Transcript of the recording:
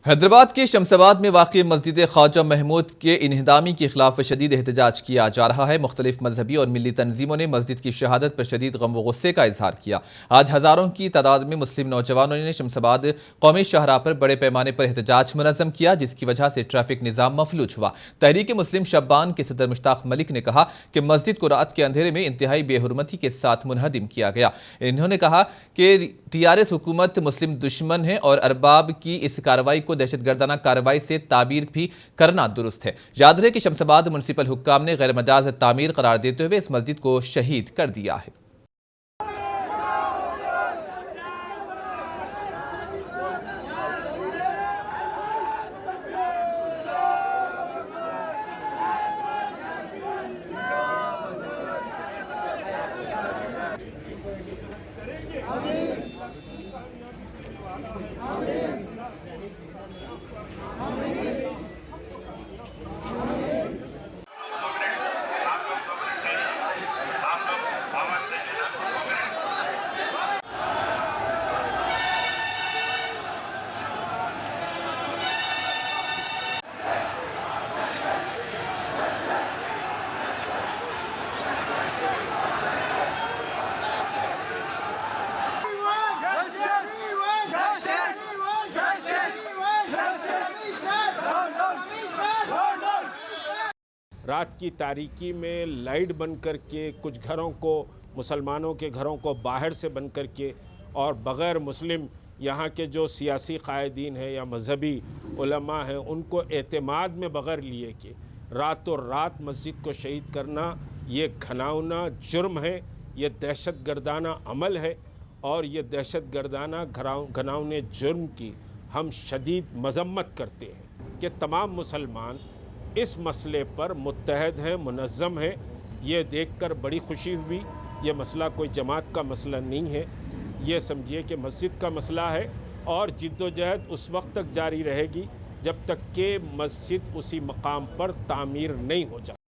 हैदराबाद के शमशाबाद में वाक़ई मस्जिद ख्वाजा महमूद के इन्हदामी के खिलाफ शदीद एहतजाज किया जा रहा है। मुख्तलिफ मजहबी और मिली तंजीमों ने मस्जिद की शहादत पर शदीद गम व गुस्से का इजहार किया। आज हज़ारों की तादाद में मुस्लिम नौजवानों ने शमशाबाद कौमी शाहराह पर बड़े पैमाने पर एहतजाज मुनज़्ज़म किया, जिसकी वजह से ट्रैफिक निज़ाम मफलूज हुआ। तहरीक मुस्लिम शब्बान के सदर मुश्ताक मलिक ने कहा कि मस्जिद को रात के अंधेरे में इंतहाई बेहुरमती के साथ मुनहदिम किया गया। इन्होंने कहा कि TRS हुकूमत मुस्लिम दुश्मन है और अरबाब की इस कार्रवाई को दहशतगर्दाना कार्रवाई से ताबीर भी करना दुरुस्त है। याद रहे कि शमशाबाद म्युनिसिपल हुक्काम ने गैर मजाज तामीर करार देते हुए इस मस्जिद को शहीद कर दिया है। रात की तारीकी में लाइट बंद करके कुछ घरों को, मुसलमानों के घरों को बाहर से बंद करके और बग़ैर मुस्लिम यहाँ के जो सियासी कायदीन हैं या मजहबी उलमा हैं उनको एतमाद में बग़ैर लिए कि रातों रात मस्जिद को शहीद करना ये घिनौना जुर्म है, ये दहशत गर्दाना अमल है और ये दहशत गर्दाना घिनौने जुर्म की हम शदीद मजम्मत करते हैं कि तमाम मुसलमान इस मसले पर मुत्तहद हैं, मुनज़्ज़म हैं। ये देखकर बड़ी खुशी हुई। ये मसला कोई जमात का मसला नहीं है, ये समझिए कि मस्जिद का मसला है और जिद्दोजहद उस वक्त तक जारी रहेगी जब तक कि मस्जिद उसी मकाम पर तामीर नहीं हो जाती।